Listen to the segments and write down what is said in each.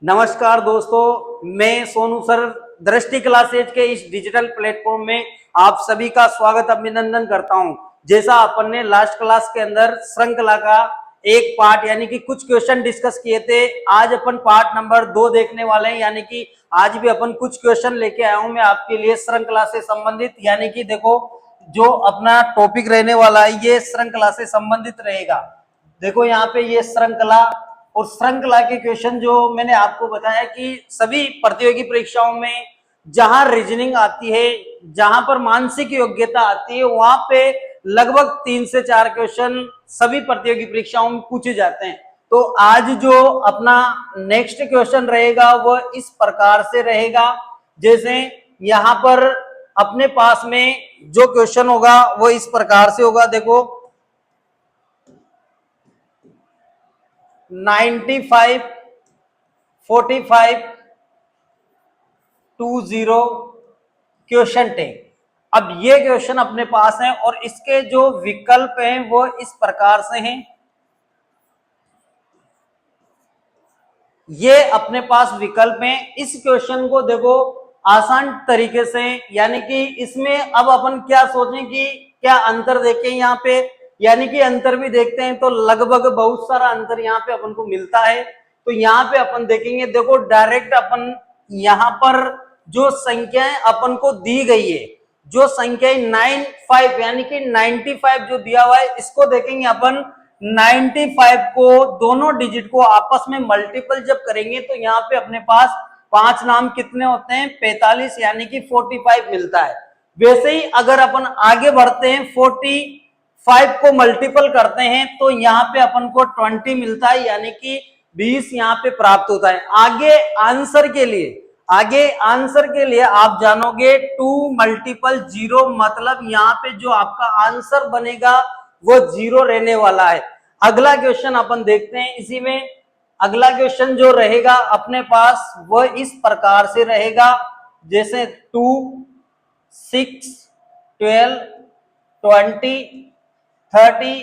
नमस्कार दोस्तों, मैं सोनू सर दृष्टि क्लासेज के इस डिजिटल प्लेटफॉर्म में आप सभी का स्वागत अभिनंदन करता हूं। जैसा अपन ने लास्ट क्लास के अंदर श्रृंखला का एक पार्ट यानी कि कुछ क्वेश्चन डिस्कस किए थे, आज अपन पार्ट नंबर 2 देखने वाले हैं। यानी कि आज भी अपन कुछ क्वेश्चन लेके आया हूं मैं आपके लिए श्रृंखला से संबंधित। यानी कि देखो, जो अपना टॉपिक रहने वाला है ये श्रृंखला से संबंधित रहेगा। देखो यहाँ पे ये श्रृंखला और श्रृंखला के क्वेश्चन जो मैंने आपको बताया कि सभी प्रतियोगी परीक्षाओं में जहां रीजनिंग आती है, जहां पर मानसिक योग्यता आती है, वहां पे लगभग 3 से 4 क्वेश्चन सभी प्रतियोगी परीक्षाओं में पूछे जाते हैं। तो आज जो अपना नेक्स्ट क्वेश्चन रहेगा वह इस प्रकार से रहेगा। जैसे यहाँ पर अपने पास में जो क्वेश्चन होगा वो इस प्रकार से होगा। देखो 95, 45, 20 क्वेश्चन टेक। अब ये क्वेश्चन अपने पास है और इसके जो विकल्प हैं वो इस प्रकार से हैं। ये अपने पास विकल्प हैं। इस क्वेश्चन को देखो आसान तरीके से, यानी कि इसमें अब अपन क्या सोचें कि क्या अंतर देखें यहाँ पे, यानी कि अंतर भी देखते हैं तो लगभग बहुत सारा अंतर यहाँ पे अपन को मिलता है। तो यहाँ पे अपन देखेंगे, देखो डायरेक्ट अपन यहाँ पर जो संख्याएं अपन को दी गई है, जो संख्याएं 95 यानी कि 95 जो दिया हुआ है, इसको देखेंगे अपन 95 को दोनों डिजिट को आपस में मल्टीपल जब करेंगे तो यहाँ पे अपने पास 5 नाम कितने होते हैं, 45 यानी कि 45 मिलता है। वैसे ही अगर अपन आगे बढ़ते हैं 45 को मल्टीपल करते हैं तो यहाँ पे अपन को 20 मिलता है, यानी कि 20 यहाँ पे प्राप्त होता है। आगे आंसर के लिए आप जानोगे 2 मल्टीपल 0, मतलब यहाँ पे जो आपका आंसर बनेगा वो 0 रहने वाला है। अगला क्वेश्चन अपन देखते हैं। इसी में अगला क्वेश्चन जो रहेगा अपने पास वह इस प्रकार से रहेगा। जैसे 2, 6, 12, 20, 30,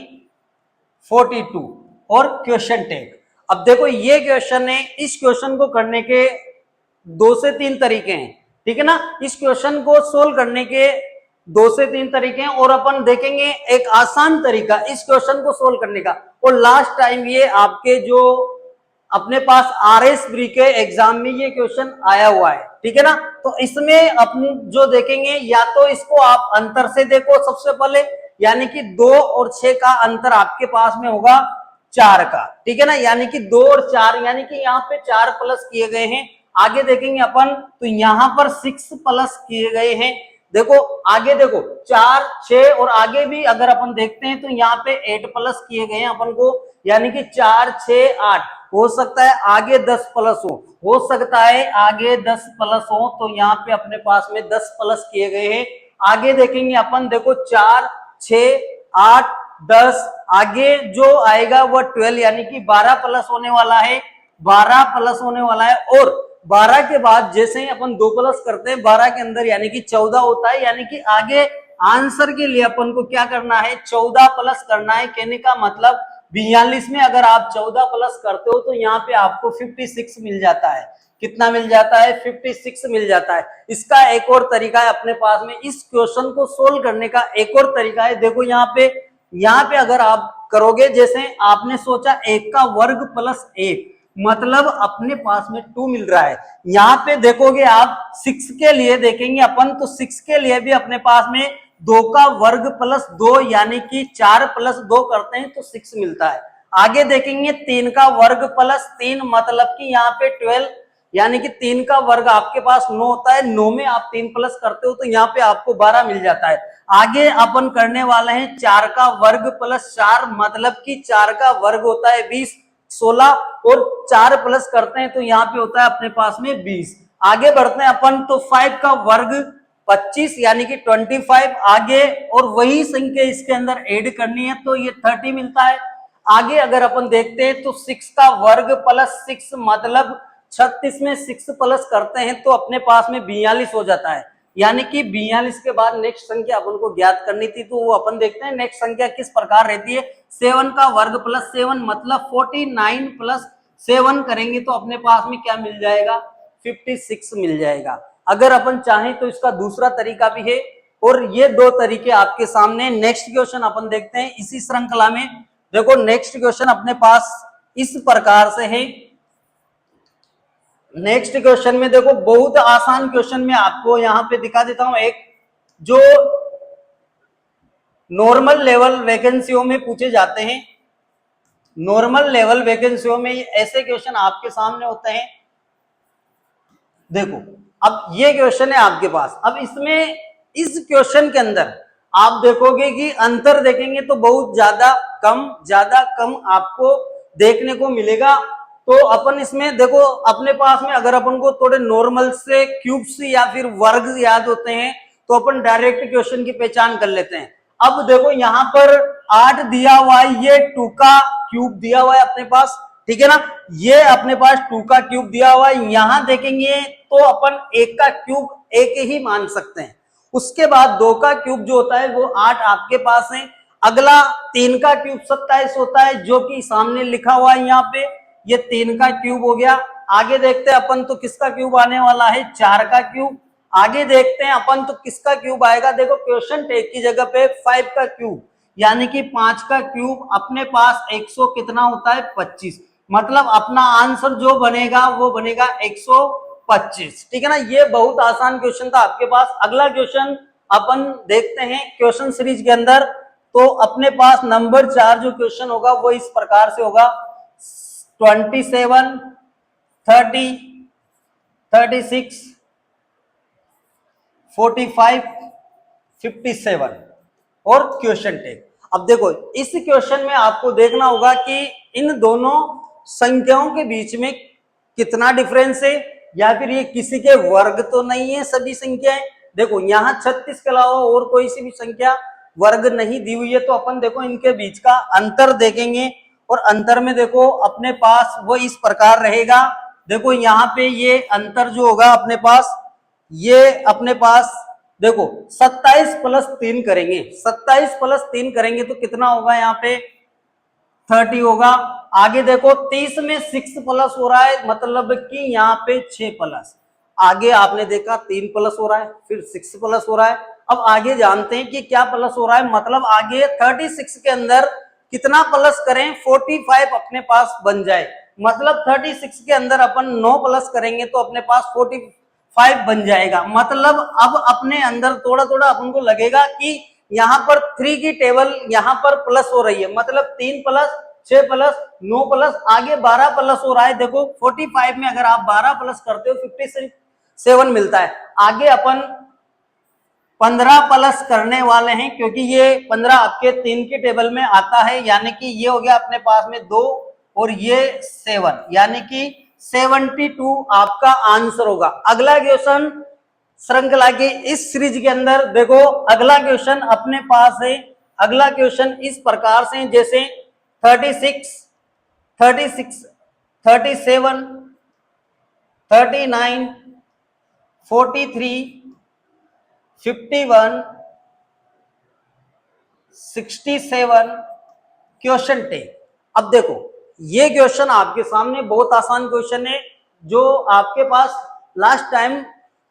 42 और क्वेश्चन टेक। अब देखो ये क्वेश्चन है, इस क्वेश्चन को करने के 2 से 3 तरीके हैं, ठीक है ना। इस क्वेश्चन को सोल्व करने के 2 से 3 तरीके हैं और अपन देखेंगे एक आसान तरीका इस क्वेश्चन को सोल्व करने का। और लास्ट टाइम ये आपके जो अपने पास RS के एग्जाम में ये क्वेश्चन आया हुआ है, ठीक है ना। तो इसमें अपन जो देखेंगे, या तो इसको आप अंतर से देखो सबसे पहले, यानी कि 2 और 6 का अंतर आपके पास में होगा 4 का, ठीक है ना। यानी कि 2 और 4, यानी कि यहाँ पे 4 प्लस किए गए हैं। आगे देखेंगे अपन तो यहाँ पर 6 प्लस किए गए हैं। देखो आगे देखो 4, 6 और आगे भी अगर अपन देखते हैं तो यहाँ पे 8 प्लस किए गए हैं अपन को, यानी कि 4, 6, 8। हो सकता है आगे 10 प्लस हो सकता है आगे 10 प्लस हो, तो यहाँ पे अपने पास में 10 प्लस किए गए हैं। आगे देखेंगे अपन, देखो 4, 6, 8, 10, आगे जो आएगा वो 12 यानी कि 12 प्लस होने वाला है, 12 प्लस होने वाला है। और 12 के बाद जैसे ही अपन 2 प्लस करते हैं 12 के अंदर, यानी कि 14 होता है। यानी कि आगे आंसर के लिए अपन को क्या करना है, 14 प्लस करना है। कहने का मतलब 42 में अगर आप 14 प्लस करते हो तो यहाँ पे आपको 56 मिल जाता है। कितना मिल जाता है, 56 मिल जाता है। इसका एक और तरीका है अपने पास में, इस क्वेश्चन को सोल्व करने का एक और तरीका है। देखो यहाँ पे अगर आप करोगे, जैसे आपने सोचा 1 का वर्ग प्लस 1, मतलब अपने पास में 2 मिल रहा है। यहाँ पे देखोगे आप 6 के लिए देखेंगे अपन, तो 6 के लिए भी अपने पास में 2 का वर्ग प्लस 2 यानी कि 4 प्लस 2 करते हैं तो 6 मिलता है। आगे देखेंगे 3 का वर्ग प्लस 3, मतलब कि यहाँ पे 12 यानी कि 3 का वर्ग आपके पास 9 होता है। 9 में आप 3 प्लस करते हो तो यहाँ पे आपको 12 मिल जाता है। आगे अपन करने वाले हैं 4 का वर्ग प्लस 4, मतलब कि 4 का वर्ग होता है 20, 16 और 4 प्लस करते हैं तो यहाँ पे होता है अपने पास में 20। आगे बढ़ते हैं अपन तो 5 का वर्ग 25 यानी कि 25 आगे, और वही संख्या इसके अंदर ऐड करनी है तो ये 30 मिलता है। आगे अगर अपन देखते हैं तो 6 का वर्ग प्लस 6, मतलब 36 में 6 प्लस करते हैं तो अपने पास में 42 हो जाता है। यानी कि 42 के बाद नेक्स्ट संख्या अपन को ज्ञात करनी थी, तो वो अपन देखते हैं नेक्स्ट संख्या किस प्रकार रहती है। 7 का वर्ग प्लस 7, मतलब 49 प्लस 7 करेंगे तो अपने पास में क्या मिल जाएगा, 56 मिल जाएगा। अगर अपन चाहें तो इसका दूसरा तरीका भी है, और ये दो तरीके आपके सामने। नेक्स्ट क्वेश्चन अपन देखते हैं इसी श्रृंखला में। देखो नेक्स्ट क्वेश्चन अपने पास इस प्रकार से है। नेक्स्ट क्वेश्चन में देखो बहुत आसान क्वेश्चन में आपको यहां पे दिखा देता हूं, एक जो नॉर्मल लेवल वैकेंसियों में पूछे जाते हैं। नॉर्मल लेवल वैकेंसियों में ऐसे क्वेश्चन आपके सामने होते हैं। देखो अब ये क्वेश्चन है आपके पास। अब इसमें इस क्वेश्चन के अंदर आप देखोगे कि अंतर देखेंगे तो बहुत ज्यादा कम आपको देखने को मिलेगा। तो अपन इसमें देखो अपने पास में अगर अपन को थोड़े नॉर्मल से क्यूब्स या फिर वर्ग याद होते हैं तो अपन डायरेक्ट क्वेश्चन की पहचान कर लेते हैं। अब देखो यहाँ पर 8 दिया हुआ है, ये 2 का क्यूब दिया हुआ है अपने पास, ठीक है ना। ये अपने पास 2 का क्यूब दिया हुआ है। यहां देखेंगे तो अपन 1 का क्यूब 1 ही मान सकते हैं। उसके बाद 2 का क्यूब जो होता है वो 8 आपके पास है। अगला 3 का क्यूब 27 होता है, जो कि सामने लिखा हुआ है यहाँ पे, ये 3 का क्यूब हो गया। आगे देखते हैं अपन तो किसका क्यूब आने वाला है, 4 का क्यूब। आगे देखते हैं अपन तो किसका क्यूब आएगा, देखो क्वेश्चन टेक की जगह पे 5 का क्यूब, यानी कि 5 का क्यूब अपने पास 100 कितना होता है, 25। मतलब अपना आंसर जो बनेगा वो बनेगा 125, ठीक है ना। ये बहुत आसान क्वेश्चन था आपके पास। अगला क्वेश्चन अपन देखते हैं क्वेश्चन सीरीज के अंदर। तो अपने पास नंबर 4 जो क्वेश्चन होगा वो इस प्रकार से होगा, 27, 30, 36, 45, 57 और क्वेश्चन टेक। अब देखो इस क्वेश्चन में आपको देखना होगा कि इन दोनों संख्याओं के बीच में कितना डिफरेंस है, या फिर ये किसी के वर्ग तो नहीं है सभी संख्याएं। देखो यहाँ 36 के अलावा और कोई सी भी संख्या वर्ग नहीं दी हुई है। तो अपन देखो इनके बीच का अंतर देखेंगे, और अंतर में देखो अपने पास वो इस प्रकार रहेगा। देखो यहाँ पे ये अंतर जो होगा अपने पास, ये अपने पास देखो 27 प्लस 3 करेंगे, 27 प्लस 3 करेंगे तो कितना होगा, यहाँ पे 30 होगा। आगे देखो 30 में 6 प्लस हो रहा है, मतलब कि यहाँ पे 6 प्लस। आगे आपने देखा 3 प्लस हो रहा है, फिर 6 प्लस हो रहा है। अब आगे जानते हैं कि क्या प्लस हो रहा है, मतलब आगे 36 के अंदर कितना प्लस करें, 45 अपने पास बन जाए। मतलब 36 के अंदर अपन 9 प्लस करेंगे तो अपने पास 45 बन जाएगा। मतलब अब अपने अंदर थोड़ा थोड़ा अपन को लगेगा कि यहाँ पर 3 की टेबल यहाँ पर प्लस हो रही है, मतलब 3 प्लस 6 प्लस 9 प्लस आगे 12 प्लस हो रहा है। देखो 45 में अगर आप 12 प्लस करते हो 57 मिलता है। आगे अपन 15 प्लस करने वाले हैं, क्योंकि ये 15 आपके 3 की टेबल में आता है, यानी कि ये हो गया अपने पास में 2 और ये 7, यानी कि 72 आपका आंसर होगा। अगला क्वेश्चन श्रृंखला के इस सीरीज के अंदर देखो अगला क्वेश्चन अपने पास है। अगला क्वेश्चन इस प्रकार से जैसे 36, 37, 39, 43, 51, 67 क्वेश्चन टेक। अब देखो ये क्वेश्चन आपके सामने बहुत आसान क्वेश्चन है, जो आपके पास लास्ट टाइम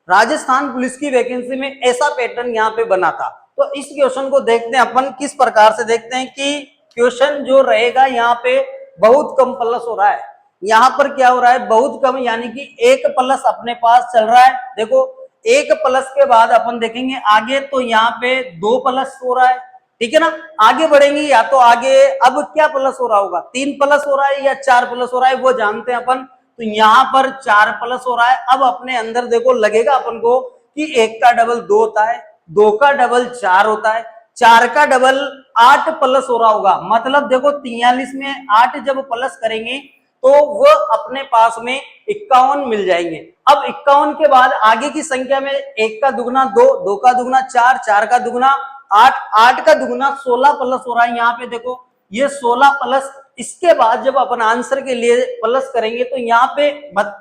राजस्थान पुलिस की वैकेंसी में ऐसा पैटर्न यहाँ पे बना था। तो इस क्वेश्चन को देखते हैं अपन किस प्रकार से देखते हैं कि क्वेश्चन जो रहेगा यहाँ पे बहुत कम प्लस हो रहा है। यहाँ पर क्या हो रहा है, बहुत कम, यानी कि 1 प्लस अपने पास चल रहा है। देखो 1 प्लस के बाद अपन देखेंगे आगे तो यहाँ पे 2 प्लस हो रहा है, ठीक है ना। आगे बढ़ेंगे या तो आगे अब क्या प्लस हो रहा होगा, 3 प्लस हो रहा है या 4 प्लस हो रहा है, वो जानते हैं अपन। तो यहाँ पर 4 प्लस हो रहा है। अब अपने अंदर देखो लगेगा अपन को कि 1 का डबल 2 होता है, 2 का डबल 4 होता है, 4 का डबल 8 प्लस हो रहा होगा। मतलब देखो 43 में 8 जब प्लस करेंगे तो वो अपने पास में 51 मिल जाएंगे। अब 51 के बाद आगे की संख्या में 1 का दुगना 2, 2 का दुगना 4, 4 का दुगना 8, 8 का दुगना 16 प्लस हो रहा है। यहाँ पे देखो ये 16 प्लस, इसके बाद जब अपन आंसर के लिए प्लस करेंगे तो यहाँ पे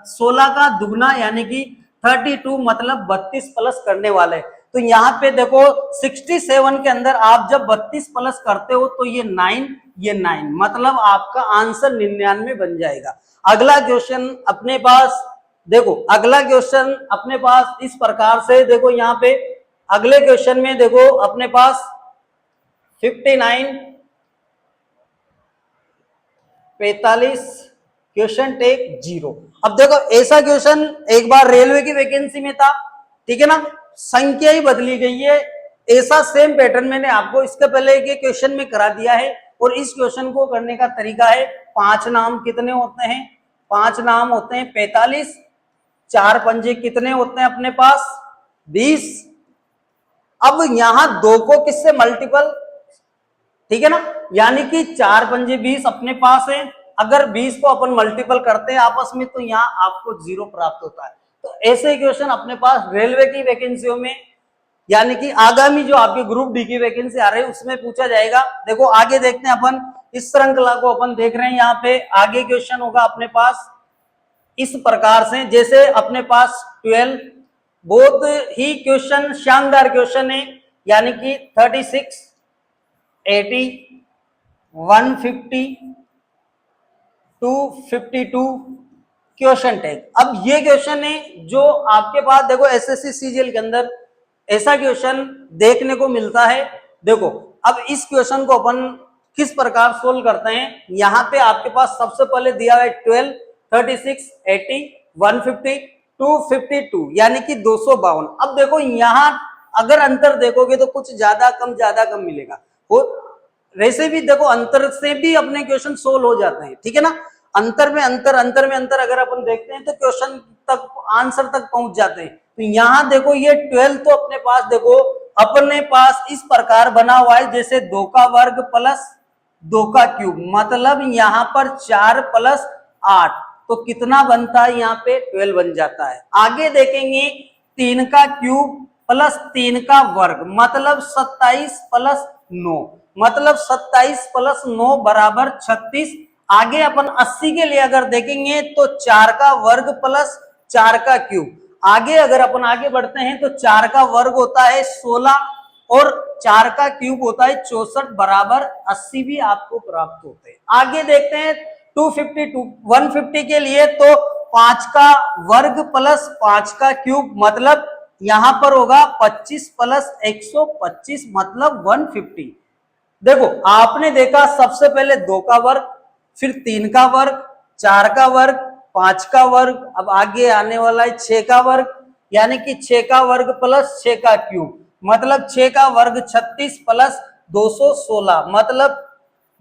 16 का दुगना यानी कि 32, मतलब 32 प्लस करने वाले हैं। तो यहाँ पे देखो 67 के अंदर आप जब 32 प्लस करते हो तो ये 9 मतलब आपका आंसर 99 बन जाएगा। अगला क्वेश्चन अपने पास देखो, अगला क्वेश्चन अपने पास इस प्रकार से देखो, यहाँ पे अगले क्वेश्चन में देखो अपने पास 59 45 क्वेश्चन टेक 0। अब देखो ऐसा क्वेश्चन एक बार रेलवे की वैकेंसी में था, ठीक है ना, संख्या ही बदली गई है। ऐसा सेम पैटर्न मैंने आपको इसके पहले के क्वेश्चन में करा दिया है। और इस क्वेश्चन को करने का तरीका है, 5 नाम कितने होते हैं, 5 नाम होते हैं 45, 4 पंजे कितने होते हैं अपने पास 20। अब यहां 2 को किससे मल्टीपल, ठीक है ना, यानी कि 4 पंजे 20 अपने पास है। अगर 20 को अपन मल्टीपल करते हैं आपस में तो यहाँ आपको 0 प्राप्त होता है। तो ऐसे क्वेश्चन अपने पास रेलवे की वैकेंसियों में, यानी कि आगामी जो आपके ग्रुप डी की वैकेंसी आ रही है उसमें पूछा जाएगा। देखो आगे देखते हैं अपन, इस श्रृंखला को अपन देख रहे हैं। यहाँ पे आगे क्वेश्चन होगा अपने पास इस प्रकार से, जैसे अपने पास 12 बहुत ही क्वेश्चन शानदार क्वेश्चन है, यानी कि 36 80 150 252 क्वेश्चन टैग। अब ये क्वेश्चन है जो आपके पास देखो एसएससी सीजीएल के अंदर ऐसा क्वेश्चन देखने को मिलता है। देखो अब इस क्वेश्चन को अपन किस प्रकार सोल्व करते हैं, यहाँ पे आपके पास सबसे पहले दिया है 12 36 80 150 252 यानी कि 252। अब देखो यहाँ अगर अंतर देखोगे तो कुछ ज्यादा कम मिलेगा। वैसे भी देखो अंतर से भी अपने क्वेश्चन सोल्व हो जाते हैं, ठीक है ना। अंतर में अंतर अगर अपन देखते हैं तो क्वेश्चन तक आंसर तक पहुंच जाते हैं। तो यहाँ देखो ये 12 तो अपने पास देखो अपने पास इस प्रकार बना हुआ है, जैसे 2 का वर्ग प्लस 2 का क्यूब, मतलब यहाँ पर 4 प्लस 8 तो कितना बनता है, यहाँ पे 12 बन जाता है। आगे देखेंगे 3 का क्यूब प्लस 3 का वर्ग, मतलब 27 प्लस 9, मतलब 27 प्लस 9 बराबर 36। आगे अपन 80 के लिए अगर देखेंगे तो 4 का वर्ग प्लस 4 का क्यूब। आगे अगर अपन आगे बढ़ते हैं तो 4 का वर्ग होता है 16 और 4 का क्यूब होता है 64 बराबर 80 भी आपको प्राप्त होते हैं। आगे देखते हैं 252 150 के लिए तो 5 का वर्ग प्लस 5 का क्यूब, मतलब यहां पर होगा 25 प्लस 125 मतलब 150। देखो आपने देखा सबसे पहले 2 का वर्ग, फिर 3 का वर्ग, 4 का वर्ग, 5 का वर्ग, अब आगे आने वाला है 6 का वर्ग, यानी कि 6 का वर्ग प्लस 6 का क्यूब, मतलब 6 का वर्ग 36 प्लस 216 मतलब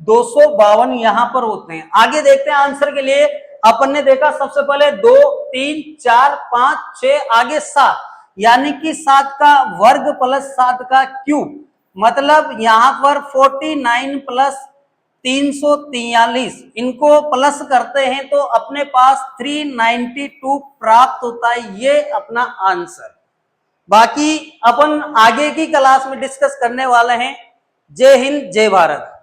252 यहां पर होते हैं। आगे देखते हैं आंसर के लिए, अपन ने देखा सबसे पहले 2 3 4 5 6 आगे 7, यानी कि 7 का वर्ग प्लस 7 का क्यूब, मतलब यहां पर 49 प्लस 343, इनको प्लस करते हैं तो अपने पास 392 प्राप्त होता है। ये अपना आंसर। बाकी अपन आगे की क्लास में डिस्कस करने वाले हैं। जय हिंद जय भारत।